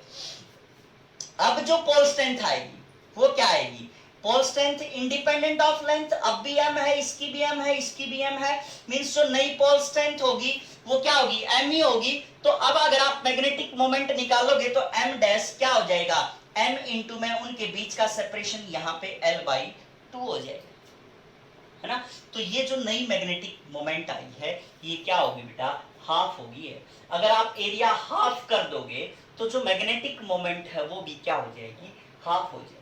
A: अब जो पोल स्ट्रेंथ आएगी वो क्या आएगी? Pole strength independent of length. अब भी M है, इसकी भी M है, इसकी भी M है। मींस जो नई पोल स्ट्रेंथ होगी वो क्या होगी? M ही होगी। तो अब अगर आप मैग्नेटिक मोमेंट निकालोगे तो M डैश क्या हो जाएगा? M इंटू में उनके बीच का सेपरेशन यहाँ पे L/2 हो जाएगा, है ना। तो ये जो नई मैग्नेटिक मोमेंट आई है ये क्या होगी बेटा? हाफ होगी है। अगर आप एरिया हाफ कर दोगे तो जो मैग्नेटिक मोमेंट है वो भी क्या हो जाएगी? हाफ हो जाएगी,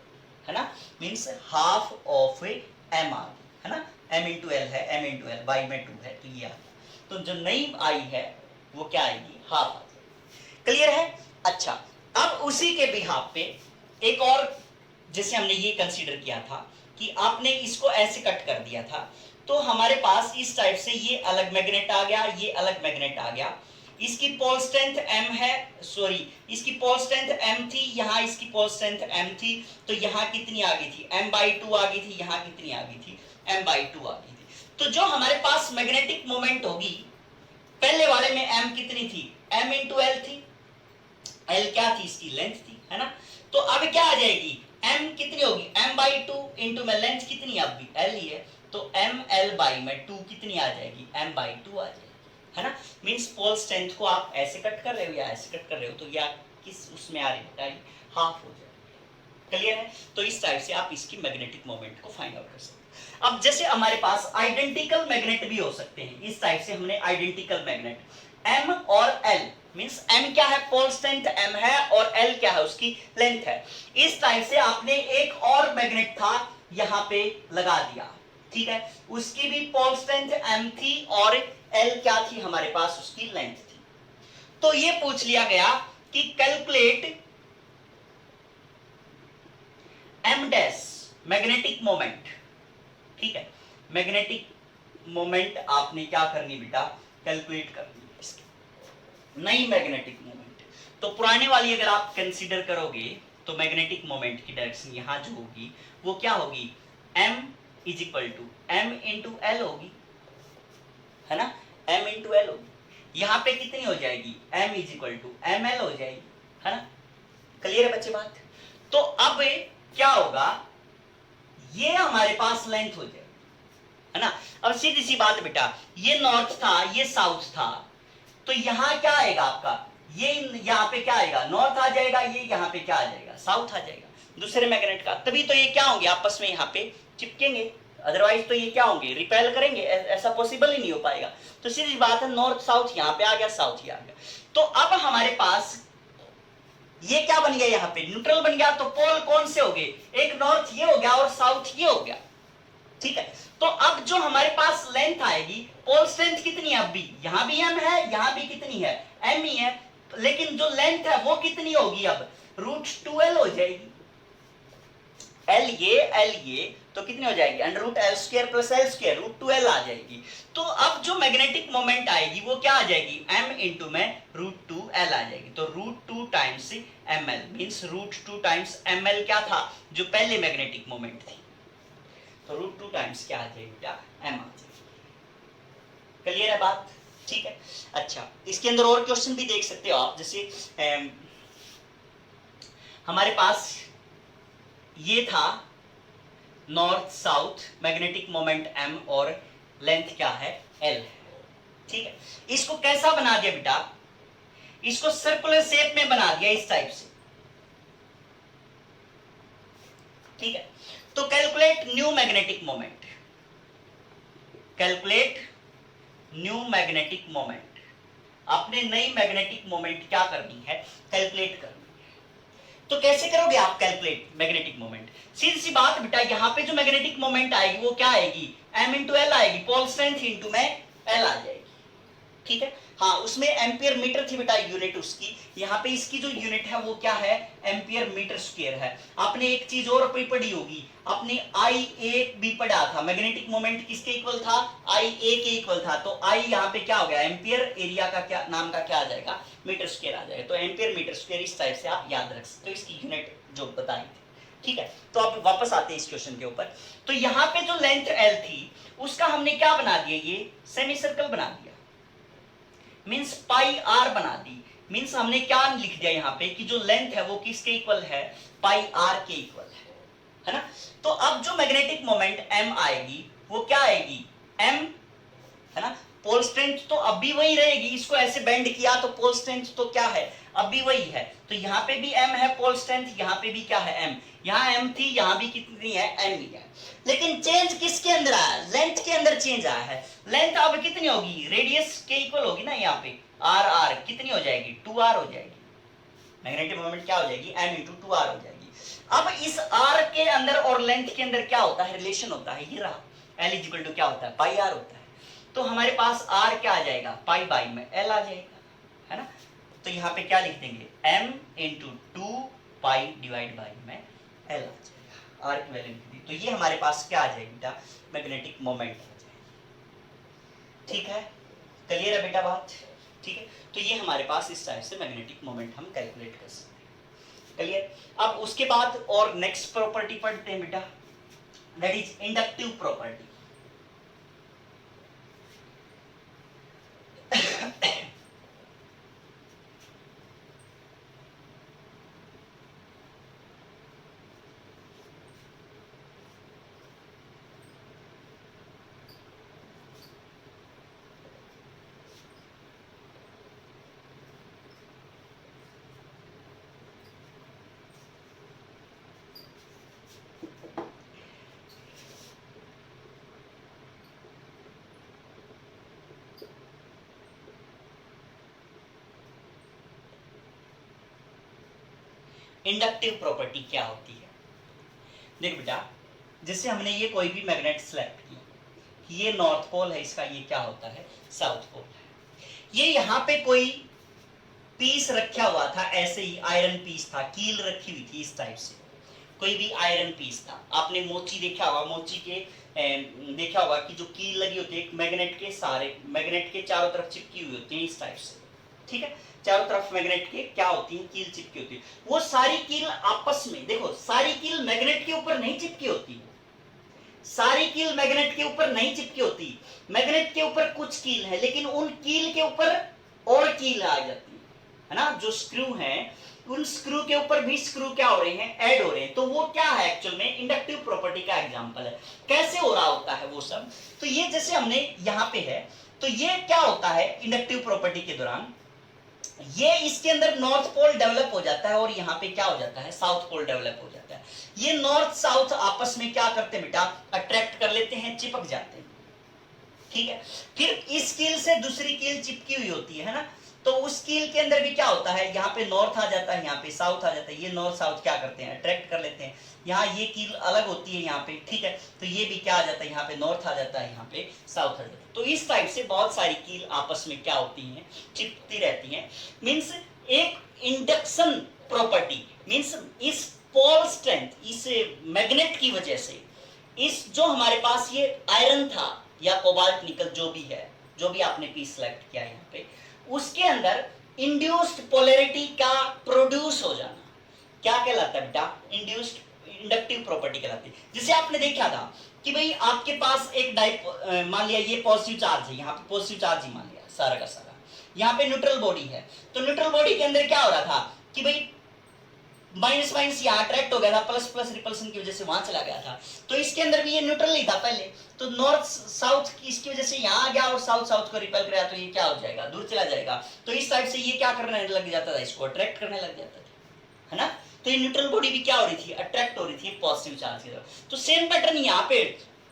A: है ना। मींस हाफ ऑफ M आ गई, है ना। M इंटू L है, M इंटू L, y में 2 है तो ये आ गया। तो जो नई आई है वो क्या आएगी? हाफ आ जाएगी। क्लियर है? अच्छा, अब उसी के बिहाफ पे एक और, जैसे हमने ये कंसीडर किया था कि आपने इसको ऐसे कट कर दिया था तो हमारे पास इस टाइप से ये अलग मैग्नेट आ गया, ये अलग मैग्नेट आ गया। इसकी पोल स्ट्रेंथ M है, सॉरी इसकी पोल स्ट्रेंथ M थी, यहाँ इसकी पोल स्ट्रेंथ M थी। तो यहाँ कितनी आ गई थी? M/2 आ गई थी। यहाँ कितनी आ गई थी? M/2 आ गई थी। तो जो हमारे पास मैग्नेटिक मोमेंट होगी पहले वाले में M कितनी थी? M इंटू L थी। L क्या थी? इसकी लेंथ थी, है ना। तो अब क्या आ जाएगी? m कितनी होगी, m/2 इंटू में लेंथ कितनी है, अब भी l ही है, तो ml में 2 कितनी आ जाएगी, m/2 आ जाएगी, है ना। मींस पोल स्ट्रेंथ को आप ऐसे कट कर रहे हो या ऐसे कट कर रहे हो, तो ये किस उसमें आ रही है, हाफ हो जाएगी। क्लियर है। तो इस टाइप से आप इसकी मैग्नेटिक मोमेंट को फाइंड आउट कर सकते हैं। अब जैसे हमारे पास आइडेंटिकल मैग्नेट भी हो सकते हैं, इस टाइप से हमने आइडेंटिकल मैग्नेट m और l, मींस m क्या है, पोल स्ट्रेंथ m है, और l क्या है, उसकी लेंथ है। इस टाइप से आपने एक और मैग्नेट था यहां पे लगा दिया, ठीक है, उसकी भी पोल स्ट्रेंथ m थी और l क्या थी हमारे पास, उसकी लेंथ थी। तो ये पूछ लिया गया कि calculate m dash magnetic moment, ठीक है, मैग्नेटिक मोमेंट आपने क्या करनी बेटा, कैलकुलेट करनी है इसकी नई मैग्नेटिक मोमेंट। तो पुराने वाली अगर आप कंसीडर करोगे तो मैग्नेटिक मोमेंट की डायरेक्शन यहां जो होगी वो क्या होगी, m is equal to m into l होगी, है ना, m इंटू एल होगी। यहां पे कितनी हो जाएगी, m is equal to m l हो जाएगी, है ना। क्लियर है बच्चे बात। तो अब क्या होगा, ये हमारे पास लेंथ हो जाएगी, है ना। अब सीधी सी बात बेटा, ये नॉर्थ था, ये साउथ था, तो यहां क्या आएगा आपका, ये यहां पे क्या आएगा, नॉर्थ आ जाएगा, ये यहां पे क्या आ जाएगा, साउथ आ जाएगा दूसरे मैग्नेट का। तभी तो ये क्या होंगे, आपस में यहां पे चिपकेंगे, अदरवाइज तो ये क्या होंगे, रिपेल करेंगे, ऐसा पॉसिबल ही नहीं हो पाएगा। तो सीधी बात है, नॉर्थ साउथ यहां पे आ गया, साउथ ये आ गया। तो अब हमारे पास ये क्या बन गया, यहां पे न्यूट्रल बन गया। तो पोल कौन से हो गए, एक नॉर्थ ये हो गया और साउथ ये हो गया, ठीक है। तो अब जो हमारे पास लेंथ आएगी, पोल स्ट्रेंथ कितनी है, अब भी यहां भी m है, यहां भी कितनी है, m ही है, लेकिन जो लेंथ है वो कितनी होगी, अब √2l हो जाएगी, l ये तो कितनी हो जाएगी, √l² प्लस l² √2l आ जाएगी। तो अब जो मैग्नेटिक मोमेंट आएगी वो क्या आ जाएगी, m इंटू में √2l आ जाएगी। तो √2 times ml means √2 times ml क्या था, जो पहले मैग्नेटिक मोमेंट थी, तो √2 टाइम्स क्या आ जाएगी बेटा, m आ जाएगी। क्लियर है बात, ठीक है। अच्छा, इसके अंदर और क्वेश्चन भी देख सकते हो आप, जैसे हमारे पास ये था north south, magnetic moment m और लेंथ क्या है, l, ठीक है। इसको कैसा बना दिया बेटा, इसको सर्कुलर शेप में बना दिया इस टाइप से, ठीक है। तो calculate new magnetic moment, calculate new magnetic moment, आपने नई मैग्नेटिक मोमेंट क्या करनी है, कैलकुलेट करनी है। तो कैसे करोगे आप कैलकुलेट मैग्नेटिक मोमेंट, सीधी सी बात बेटा, यहां पे जो मैग्नेटिक मोमेंट आएगी वो क्या आएगी, m इंटू एल आएगी, पोल स्ट्रेंथ इंटू में l आ जाएगी, ठीक है। हाँ, उसमें एम्पियर मीटर थी बेटा यूनिट उसकी, यहाँ पे इसकी जो यूनिट है वो क्या है, एम्पियर मीटर स्क्वायर है। आपने एक चीज और भी पढ़ी होगी, आपने I1 भी पढ़ा था, मैग्नेटिक मोमेंट किसके इक्वल था, I1 के इक्वल था। तो I यहाँ पे क्या हो गया, एम्पियर एरिया का क्या नाम का क्या आ जाएगा, मीटर स्क्वायर आ जाएगा। तो एम्पियर मीटर स्क्वायर इस टाइप से आप याद रख सकते हो, इसकी यूनिट जो बताई थी, ठीक है। तो अब वापस आते हैं इस क्वेश्चन के ऊपर। तो यहाँ पे जो लेंथ L थी उसका हमने क्या बना दिया, ये सेमी सर्कल बना दिया, मींस पाई आर बना दी। मींस हमने क्या लिख दिया यहाँ पे कि जो लेंथ है वो किसके इक्वल है, पाई आर के इक्वल है ना। तो अब जो मैग्नेटिक मोमेंट m आएगी वो क्या आएगी, m, है ना। पोल स्ट्रेंथ तो अब भी वही रहेगी, इसको ऐसे बेंड किया तो पोल स्ट्रेंथ तो क्या है, अब भी वही है। तो यहाँ पे भी m है पोल स्ट्रेंथ, यहाँ पे भी क्या है m, यहाँ m थी, यहाँ भी कितनी है, m ही है। लेकिन चेंज किसके अंदर आया, लेंथ के अंदर चेंज आया है। लेंथ अब कितनी होगी, रेडियस के इक्वल होगी ना, यहाँ पे आर आर कितनी हो जाएगी, 2r हो जाएगी। मैग्नेटिक मोमेंट क्या हो जाएगी, m इंटू 2r हो जाएगी। अब इस r के अंदर और लेंथ के अंदर क्या होता है, रिलेशन होता है, ये रहा, l इक्वल टू क्या होता है, पाई आर होता है। तो हमारे पास r क्या आ जाएगा, पाई बाई में l आ जाएगा, है ना। तो यहाँ पे क्या लिख देंगे, m into 2 pi divide by में l आ जाएगा, r की वैल्यू लिख दी। तो ये हमारे पास क्या आ जाएगी बेटा, मैग्नेटिक मोमेंट आ जाएगी, ठीक है। क्लियर है बेटा बात, ठीक है। तो ये हमारे पास इस टाइप से मैग्नेटिक मोमेंट हम कैलकुलेट कर सकते हैं, क्लियर। अब उसके बाद और नेक्स्ट प्रॉपर्टी पढ़ते हैं बेटा, that is inductive property. Inductive property क्या होती है। देख बेटा, जैसे हमने ये कोई भी मैग्नेट सेलेक्ट किया, ये नॉर्थ पोल है इसका, ये क्या होता है, साउथ पोल है। ये यहाँ पे कोई पीस रखा हुआ था, ऐसे ही आयरन पीस था, कील रखी हुई थी इस टाइप से, कोई भी आयरन पीस था। आपने मोची देखा होगा, मोची के देखा होगा कि जो कील लगी होती है मैग्नेट के, सारे मैग्नेट के चारों तरफ चिपकी हुई होती है इस टाइप से, ठीक है। चारों तरफ मैग्नेट के क्या होती है, कील चिपकी होती है। वो सारी कील आपस में, देखो सारी कील मैग्नेट के ऊपर नहीं चिपकी होती, सारी कील मैग्नेट के ऊपर नहीं चिपकी होती। मैग्नेट के ऊपर कुछ कील है, लेकिन उन कील के ऊपर और कील आ जाती है ना। जो स्क्रू हैं, उन स्क्रू के ऊपर भी स्क्रू क्या हो रहे हैं, ऐड हो रहे हैं। तो वो क्या है, एक्चुअल में इंडक्टिव प्रॉपर्टी का एग्जांपल है। कैसे हो रहा होता है वो सब, तो ये जैसे हमने यहाँ पे है, तो ये क्या होता है इंडक्टिव प्रॉपर्टी के दौरान, ये इसके अंदर नॉर्थ पोल डेवलप हो जाता है और यहाँ पे क्या हो जाता है, साउथ पोल डेवलप हो जाता है। ये नॉर्थ साउथ आपस में क्या करते हैं बेटा, अट्रैक्ट कर लेते हैं, चिपक जाते हैं, ठीक है। फिर इस कील से दूसरी कील चिपकी हुई होती है ना, तो उस कील के अंदर भी क्या होता है, यहाँ पे नॉर्थ आ जाता है, यहाँ पे साउथ आ जाता है। ये नॉर्थ साउथ क्या करते हैं, अट्रैक्ट कर लेते हैं। यहाँ ये कील अलग होती है यहाँ पे, ठीक है, तो ये भी क्या आ जाता है, यहाँ पे नॉर्थ आ जाता है, यहाँ पे साउथ आ जाता है। तो इस टाइप से बहुत सारी कील आपस में क्या होती हैं, चिपकती रहती हैं। मीन्स एक इंडक्शन प्रॉपर्टी, मीन्स इस पोल स्ट्रेंथ, इस मैग्नेट की वजह से, इस जो हमारे पास ये आयरन था या कोबाल्ट निकल जो भी है, जो भी आपने पीस सेलेक्ट किया यहाँ पे, उसके अंदर इंड्यूस्ड पोलैरिटी का प्रोड्यूस हो जाना क्या कहलाता है बेटा, इंड्यूस्ड इंडक्टिव प्रॉपर्टी कहलाती है। जैसे आपने देखा था कि भाई आपके पास एक मान लिया ये पॉजिटिव चार्ज है, यहाँ पे पॉजिटिव चार्ज ही मान लिया सारा का सारा, यहाँ पे न्यूट्रल बॉडी है, तो न्यूट्रल बॉडी के अंदर क्या हो रहा था कि भाई माइनस माइनस यहाँ अट्रैक्ट हो गया था, प्लस प्लस रिपल्सन की वजह से वहां चला गया था। तो इसके अंदर भी ये न्यूट्रल ही था पहले, तो नॉर्थ साउथ की इसकी वजह से यहाँ आ गया और साउथ साउथ को रिपेल कराया, तो ये क्या हो जाएगा, दूर चला जाएगा। तो इस टाइप से ये क्या करने लग जाता था, इसको अट्रैक्ट करने लग जाता था, है ना। तो ये न्यूट्रल बॉडी भी क्या हो रही थी, अट्रैक्ट हो रही थी पॉजिटिव चार्ज की तरफ। तो सेम पैटर्न यहाँ पे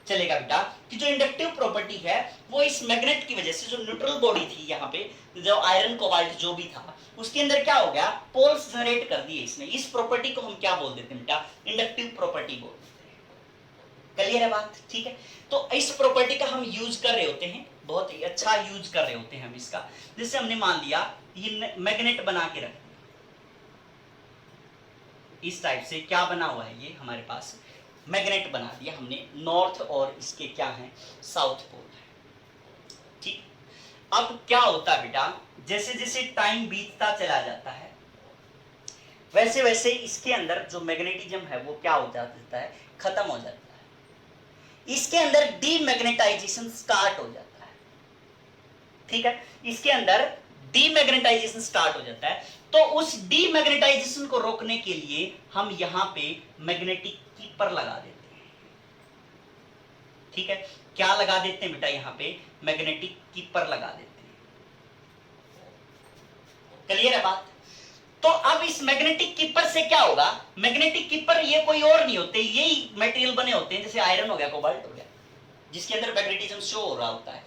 A: चलेगा बेटा कि जो इंडक्टिव प्रॉपर्टी है वो इस मैग्नेट की वजह से, जो न्यूट्रल बॉडी थी यहाँ पे, जो आयरन कोबाल्ट जो भी था, उसके अंदर क्या हो गया, पोल्स जनरेट कर दिए इसने। इस प्रॉपर्टी को हम क्या बोल देते हैं बेटा, इंडक्टिव प्रॉपर्टी बोल देते हैं। क्लियर है बात, ठीक है। तो इस प्रॉपर्टी का हम यूज कर रहे होते हैं, बहुत ही अच्छा यूज कर रहे होते हैं हम इसका। जैसे हमने मान लिया ये मैग्नेट बना के रख, इस टाइप से क्या बना हुआ है, ये हमारे पास मैग्नेट बना दिया हमने, नॉर्थ और इसके क्या है, साउथ पोल है, ठीक। अब क्या होता है बेटा, जैसे जैसे टाइम बीतता चला जाता है, वैसे वैसे इसके अंदर जो मैग्नेटिज्म है वो क्या हो जाता है, खत्म हो जाता है। इसके अंदर डीमैग्नेटाइजेशन स्टार्ट हो जाता है, ठीक है। इसके अंदर डीमैग्नेटाइजेशन स्टार्ट हो जाता है। तो उस डीमैग्नेटाइजेशन को रोकने के लिए हम यहां पे मैग्नेटिक कीपर लगा देते हैं, ठीक है। क्या लगा देते हैं बेटा, यहां पे मैग्नेटिक कीपर लगा देते हैं। क्लियर है बात। तो अब इस मैग्नेटिक कीपर से क्या होगा, मैग्नेटिक कीपर ये कोई और नहीं होते, यही मटेरियल बने होते हैं, जैसे आयरन हो गया, कोबाल्ट हो गया, जिसके अंदर मैग्नेटिज्म शो हो रहा होता है।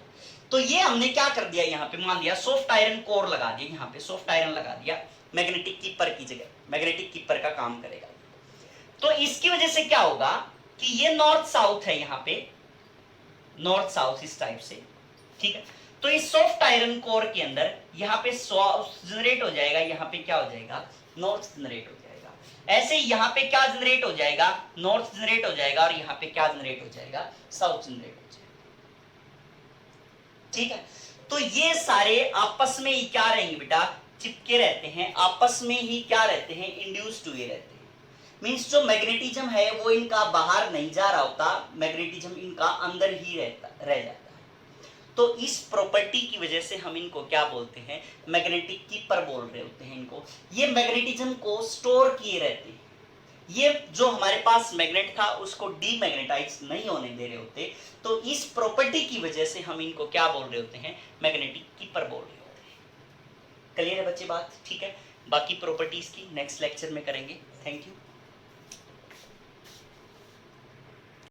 A: तो ये हमने क्या कर दिया, यहाँ पे मान लिया सॉफ्ट आयरन कोर लगा दिया, यहाँ पे सॉफ्ट आयरन लगा दिया मैग्नेटिक कीपर की जगह, मैग्नेटिक कीपर का काम करेगा। तो इसकी वजह से क्या होगा कि ये नॉर्थ साउथ है, यहाँ पे नॉर्थ साउथ इस टाइप से, ठीक है। तो इस सॉफ्ट आयरन कोर के अंदर यहाँ पे जनरेट हो जाएगा, यहाँ पे क्या हो जाएगा, नॉर्थ जनरेट हो जाएगा। ऐसे यहाँ पे क्या जनरेट हो जाएगा, नॉर्थ जनरेट हो जाएगा, और यहाँ पे क्या जनरेट हो जाएगा, साउथ जनरेट हो जाएगा, ठीक है। तो ये सारे आपस में ही क्या रहेंगे बेटा, चिपके रहते हैं, आपस में ही क्या रहते हैं, इंड्यूस्ड हुए रहते हैं। मींस जो मैग्नेटिज्म है वो इनका बाहर नहीं जा रहा होता, मैग्नेटिज्म इनका अंदर ही रह जाता है। तो इस प्रॉपर्टी की वजह से हम इनको क्या बोलते हैं, मैग्नेटिक कीपर बोल रहे होते हैं इनको। ये मैग्नेटिज्म को स्टोर किए रहते हैं, ये जो हमारे पास मैग्नेट था उसको डीमैग्नेटाइज नहीं होने दे रहे होते। तो इस प्रॉपर्टी की वजह से हम इनको क्या बोल रहे होते हैं, मैग्नेटिक कीपर बोल रहे होते हैं। क्लियर है बच्चे बात, ठीक है। बाकी प्रॉपर्टीज की नेक्स्ट लेक्चर में करेंगे। Thank you.